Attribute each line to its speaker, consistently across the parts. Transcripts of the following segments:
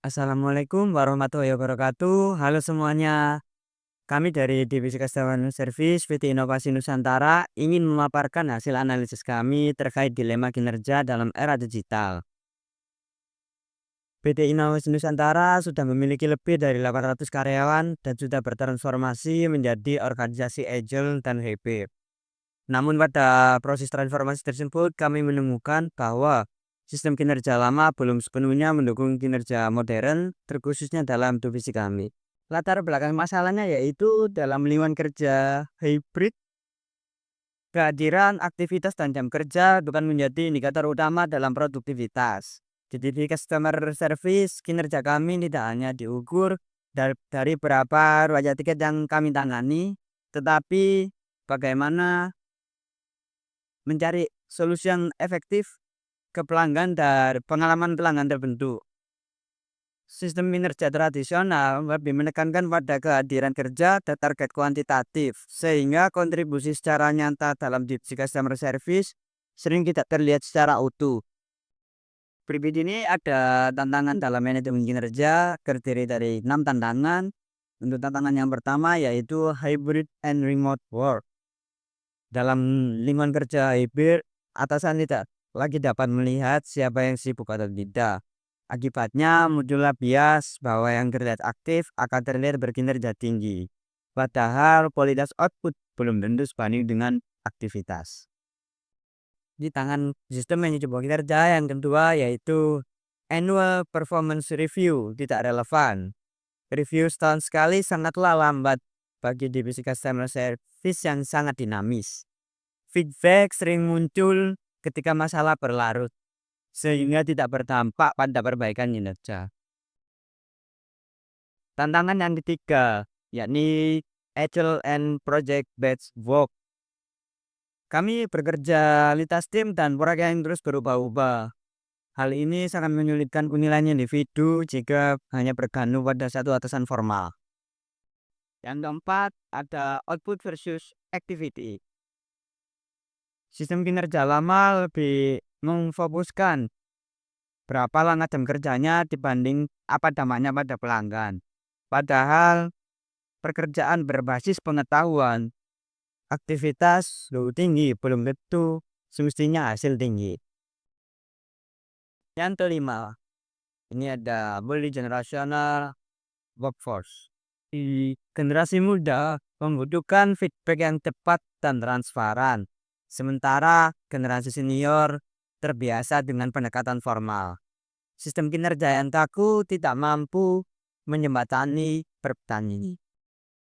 Speaker 1: Assalamualaikum warahmatullahi wabarakatuh. Halo semuanya. Kami dari Divisi Customer Service PT Inovasi Nusantara ingin memaparkan hasil analisis kami terkait dilema kinerja dalam era digital. PT Inovasi Nusantara sudah memiliki lebih dari 800 karyawan dan sudah bertransformasi menjadi organisasi agile dan hybrid. Namun pada proses transformasi tersebut kami menemukan bahwa sistem kinerja lama belum sepenuhnya mendukung kinerja modern, terkhususnya dalam divisi kami. Latar belakang masalahnya yaitu dalam lingkungan kerja hybrid, kehadiran aktivitas dan jam kerja bukan menjadi indikator utama dalam produktivitas. Di divisi customer service, kinerja kami tidak hanya diukur dari berapa riwayat tiket yang kami tangani, tetapi bagaimana mencari solusi yang efektif ke pelanggan dari pengalaman pelanggan terbentuk. Sistem kinerja tradisional lebih menekankan pada kehadiran kerja dan target kuantitatif, sehingga kontribusi secara nyata dalam divisi customer service sering tidak terlihat secara utuh. Berikut ini ada tantangan dalam manajemen kinerja, terdiri dari 6 tantangan. Untuk tantangan yang pertama yaitu hybrid and remote work. Dalam lingkungan kerja hybrid, atasan tidak lagi dapat melihat siapa yang sibuk atau tidak. Akibatnya muncullah bias bahwa yang terlihat aktif akan terlihat berkinerja tinggi. Padahal kualitas output belum tentu sebanding dengan aktivitas. Di tangan sistem manajemen kinerja yang kedua yaitu annual performance review tidak relevan. Review setahun sekali sangatlah lambat bagi divisi customer service yang sangat dinamis. Feedback sering muncul ketika masalah berlarut, sehingga tidak berdampak pada perbaikan kinerja. Tantangan yang ketiga, yakni agile and project-based work. Kami bekerja lintas tim dan proyek yang terus berubah-ubah. Hal ini sangat menyulitkan penilaian individu jika hanya bergantung pada satu atasan formal. Yang keempat, ada output versus activity. Sistem kinerja lama lebih memfokuskan berapa lama jam kerjanya dibanding apa dampaknya pada pelanggan. Padahal pekerjaan berbasis pengetahuan, aktivitas lebih tinggi belum tentu semestinya hasil tinggi. Yang kelima, ini ada multi-generational workforce. Di generasi muda membutuhkan feedback yang cepat dan transparan. Sementara generasi senior terbiasa dengan pendekatan formal. Sistem kinerja yang kaku tidak mampu menjembatani perbedaan ini.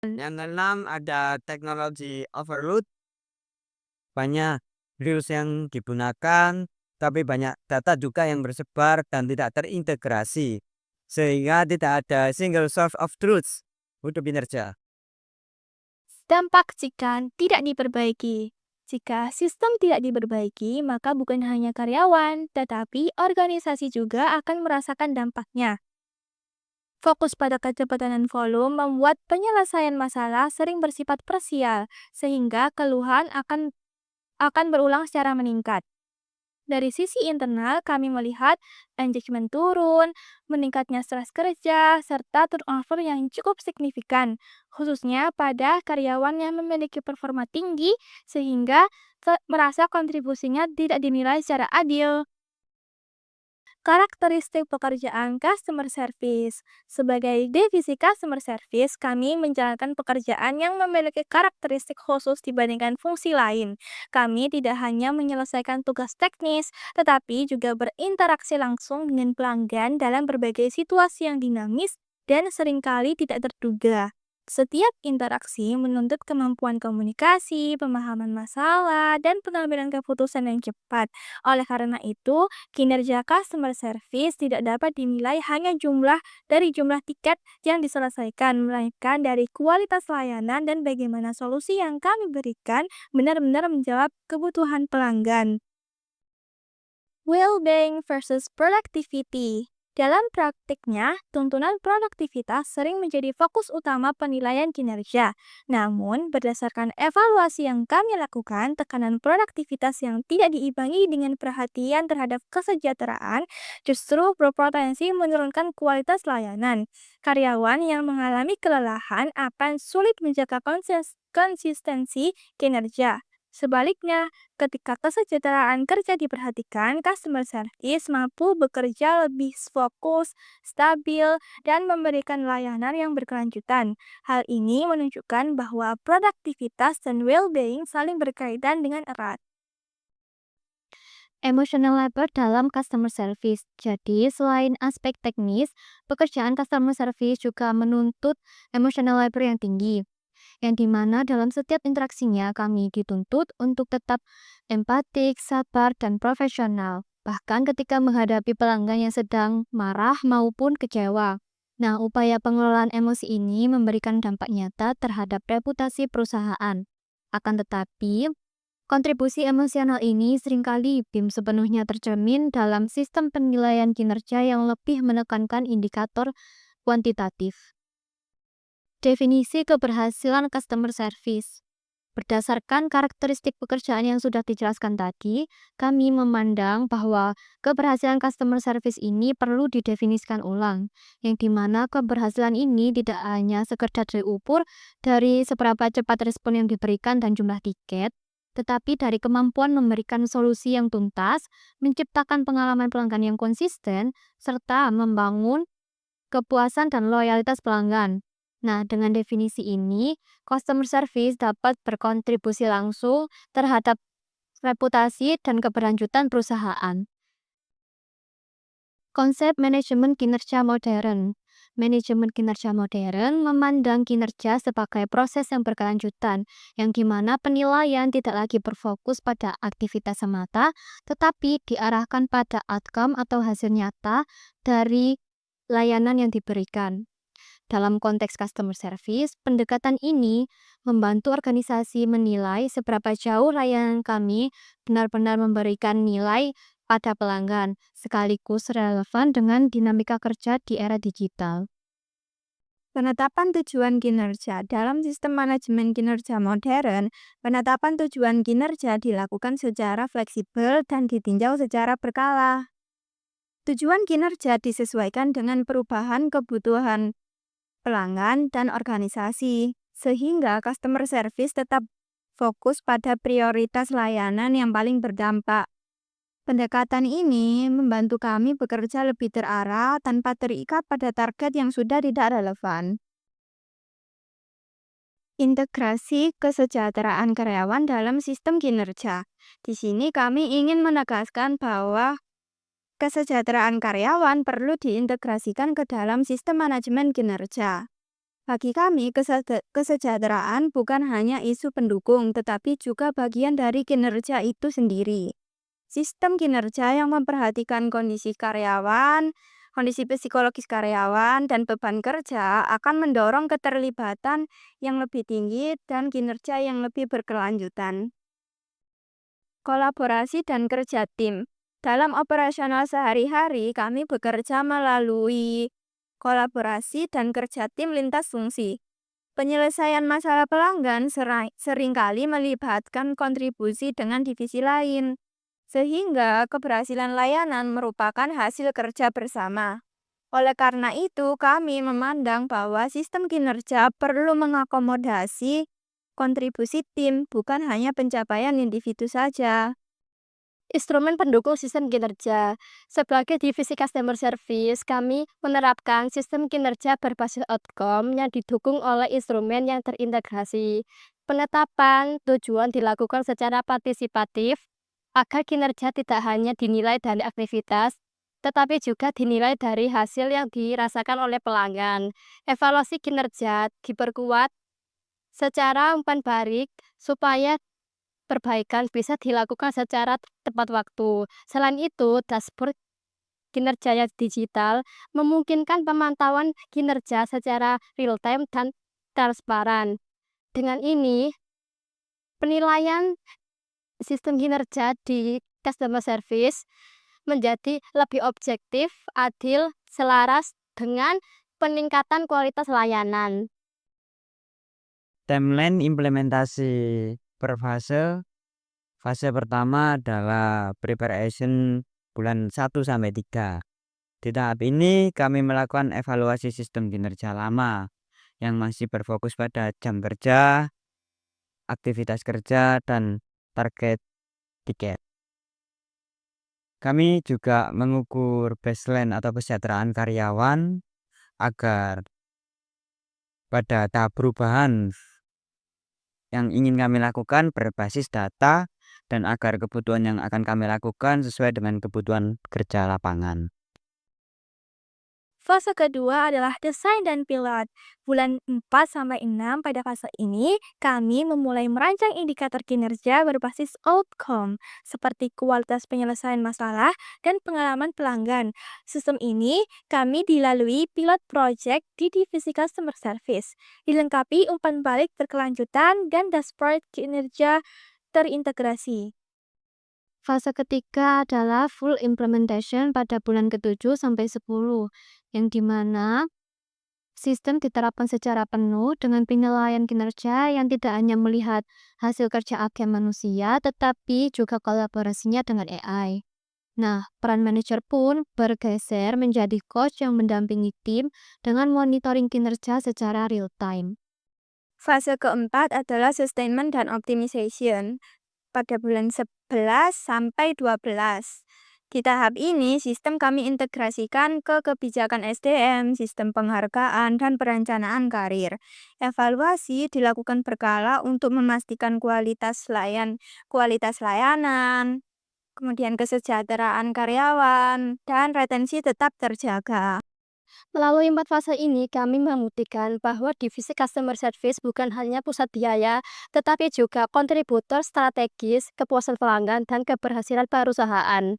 Speaker 1: Yang keenam ada teknologi overload. Banyak reels yang digunakan, tapi banyak data juga yang bersebar dan tidak terintegrasi. Sehingga tidak ada single source of truth untuk kinerja.
Speaker 2: Dampak jika tidak diperbaiki. Jika sistem tidak diperbaiki, maka bukan hanya karyawan, tetapi organisasi juga akan merasakan dampaknya. Fokus pada kecepatan dan volume membuat penyelesaian masalah sering bersifat parsial, sehingga keluhan akan berulang secara meningkat. Dari sisi internal, kami melihat engagement turun, meningkatnya stres kerja, serta turnover yang cukup signifikan, khususnya pada karyawan yang memiliki performa tinggi, sehingga merasa kontribusinya tidak dinilai secara adil. Karakteristik pekerjaan customer service. Sebagai divisi customer service, kami menjalankan pekerjaan yang memiliki karakteristik khusus dibandingkan fungsi lain. Kami tidak hanya menyelesaikan tugas teknis, tetapi juga berinteraksi langsung dengan pelanggan dalam berbagai situasi yang dinamis dan seringkali tidak terduga. Setiap interaksi menuntut kemampuan komunikasi, pemahaman masalah, dan pengambilan keputusan yang cepat. Oleh karena itu, kinerja customer service tidak dapat dinilai hanya dari jumlah tiket yang diselesaikan, melainkan dari kualitas layanan dan bagaimana solusi yang kami berikan benar-benar menjawab kebutuhan pelanggan. Well-being versus productivity. Dalam praktiknya, tuntunan produktivitas sering menjadi fokus utama penilaian kinerja. Namun, berdasarkan evaluasi yang kami lakukan, tekanan produktivitas yang tidak diimbangi dengan perhatian terhadap kesejahteraan justru berpotensi menurunkan kualitas layanan. Karyawan yang mengalami kelelahan akan sulit menjaga konsistensi kinerja. Sebaliknya, ketika kesejahteraan kerja diperhatikan, customer service mampu bekerja lebih fokus, stabil, dan memberikan layanan yang berkelanjutan. Hal ini menunjukkan bahwa produktivitas dan well-being saling berkaitan dengan erat.
Speaker 3: Emotional labor dalam customer service. Jadi, selain aspek teknis, pekerjaan customer service juga menuntut emotional labor yang tinggi, yang dimana dalam setiap interaksinya kami dituntut untuk tetap empatik, sabar, dan profesional. Bahkan ketika menghadapi pelanggan yang sedang marah maupun kecewa. Nah, upaya pengelolaan emosi ini memberikan dampak nyata terhadap reputasi perusahaan. Akan tetapi, kontribusi emosional ini seringkali belum sepenuhnya tercermin dalam sistem penilaian kinerja yang lebih menekankan indikator kuantitatif. Definisi keberhasilan customer service. Berdasarkan karakteristik pekerjaan yang sudah dijelaskan tadi, kami memandang bahwa keberhasilan customer service ini perlu didefinisikan ulang, yang dimana keberhasilan ini tidak hanya sekedar diukur dari seberapa cepat respon yang diberikan dan jumlah tiket, tetapi dari kemampuan memberikan solusi yang tuntas, menciptakan pengalaman pelanggan yang konsisten, serta membangun kepuasan dan loyalitas pelanggan. Nah, dengan definisi ini, customer service dapat berkontribusi langsung terhadap reputasi dan keberlanjutan perusahaan. Konsep manajemen kinerja modern. Manajemen kinerja modern memandang kinerja sebagai proses yang berkelanjutan, yang dimana penilaian tidak lagi berfokus pada aktivitas semata, tetapi diarahkan pada outcome atau hasil nyata dari layanan yang diberikan. Dalam konteks customer service, pendekatan ini membantu organisasi menilai seberapa jauh layanan kami benar-benar memberikan nilai pada pelanggan, sekaligus relevan dengan dinamika kerja di era digital.
Speaker 2: Penetapan tujuan kinerja dalam sistem manajemen kinerja modern, penetapan tujuan kinerja dilakukan secara fleksibel dan ditinjau secara berkala. Tujuan kinerja disesuaikan dengan perubahan kebutuhan pelanggan dan organisasi, sehingga customer service tetap fokus pada prioritas layanan yang paling berdampak. Pendekatan ini membantu kami bekerja lebih terarah tanpa terikat pada target yang sudah tidak relevan. Integrasi kesejahteraan karyawan dalam sistem kinerja. Di sini kami ingin menegaskan bahwa kesejahteraan karyawan perlu diintegrasikan ke dalam sistem manajemen kinerja. Bagi kami, kesejahteraan bukan hanya isu pendukung, tetapi juga bagian dari kinerja itu sendiri. Sistem kinerja yang memperhatikan kondisi karyawan, kondisi psikologis karyawan, dan beban kerja akan mendorong keterlibatan yang lebih tinggi dan kinerja yang lebih berkelanjutan. Kolaborasi dan kerja tim. Dalam operasional sehari-hari, kami bekerja melalui kolaborasi dan kerja tim lintas fungsi. Penyelesaian masalah pelanggan seringkali melibatkan kontribusi dengan divisi lain, sehingga keberhasilan layanan merupakan hasil kerja bersama. Oleh karena itu, kami memandang bahwa sistem kinerja perlu mengakomodasi kontribusi tim, bukan hanya pencapaian individu saja.
Speaker 3: Instrumen pendukung sistem kinerja. Sebagai divisi customer service, kami menerapkan sistem kinerja berbasis outcome yang didukung oleh instrumen yang terintegrasi. Penetapan tujuan dilakukan secara partisipatif agar kinerja tidak hanya dinilai dari aktivitas, tetapi juga dinilai dari hasil yang dirasakan oleh pelanggan. Evaluasi kinerja diperkuat secara umpan balik supaya perbaikan bisa dilakukan secara tepat waktu. Selain itu, dashboard kinerja yang digital memungkinkan pemantauan kinerja secara real-time dan transparan. Dengan ini, penilaian sistem kinerja di customer service menjadi lebih objektif, adil, selaras dengan peningkatan kualitas layanan.
Speaker 1: Timeline implementasi per fase. Fase pertama adalah preparation bulan 1 sampai 3. Di tahap ini kami melakukan evaluasi sistem kinerja lama yang masih berfokus pada jam kerja, aktivitas kerja, dan target tiket. Kami juga mengukur baseline atau kesejahteraan karyawan agar pada tahap perubahan yang ingin kami lakukan berbasis data dan agar kebutuhan yang akan kami lakukan sesuai dengan kebutuhan kerja lapangan.
Speaker 2: Fase kedua adalah desain dan pilot. Bulan 4-6 pada fase ini, kami memulai merancang indikator kinerja berbasis outcome, seperti kualitas penyelesaian masalah dan pengalaman pelanggan. Sistem ini kami dilalui pilot project di divisi customer service, dilengkapi umpan balik berkelanjutan dan dashboard kinerja terintegrasi.
Speaker 3: Fase ketiga adalah full implementation pada bulan ke-7 sampai 10, yang dimana sistem diterapkan secara penuh dengan penilaian kinerja yang tidak hanya melihat hasil kerja agen manusia, tetapi juga kolaborasinya dengan AI. Nah, peran manajer pun bergeser menjadi coach yang mendampingi tim dengan monitoring kinerja secara real time.
Speaker 2: Fase keempat adalah sustainment dan optimization pada bulan 11 sampai 12. Di tahap ini, sistem kami integrasikan ke kebijakan SDM, sistem penghargaan, dan perencanaan karir. Evaluasi dilakukan berkala untuk memastikan kualitas layanan, kemudian kesejahteraan karyawan, dan retensi tetap terjaga.
Speaker 3: Melalui 4 fase ini, kami membuktikan bahwa divisi customer service bukan hanya pusat biaya, tetapi juga kontributor strategis, kepuasan pelanggan, dan keberhasilan perusahaan.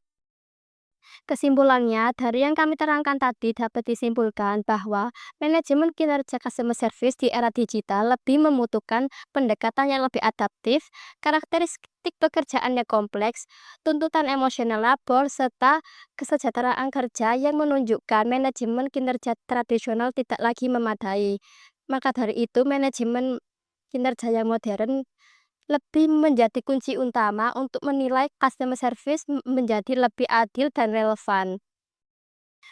Speaker 3: Kesimpulannya, dari yang kami terangkan tadi dapat disimpulkan bahwa manajemen kinerja customer service di era digital lebih membutuhkan pendekatan yang lebih adaptif, karakteristik pekerjaan yang kompleks, tuntutan emosional labor, serta kesejahteraan kerja yang menunjukkan manajemen kinerja tradisional tidak lagi memadai. Maka dari itu, manajemen kinerja yang modern lebih menjadi kunci utama untuk menilai customer service menjadi lebih adil dan relevan.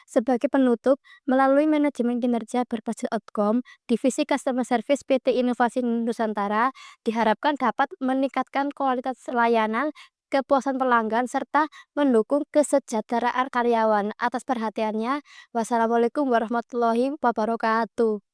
Speaker 3: Sebagai penutup, melalui manajemen kinerja berbasis outcome, divisi customer service PT Inovasi Nusantara diharapkan dapat meningkatkan kualitas layanan, kepuasan pelanggan, serta mendukung kesejahteraan karyawan. Atas perhatiannya, wassalamualaikum warahmatullahi wabarakatuh.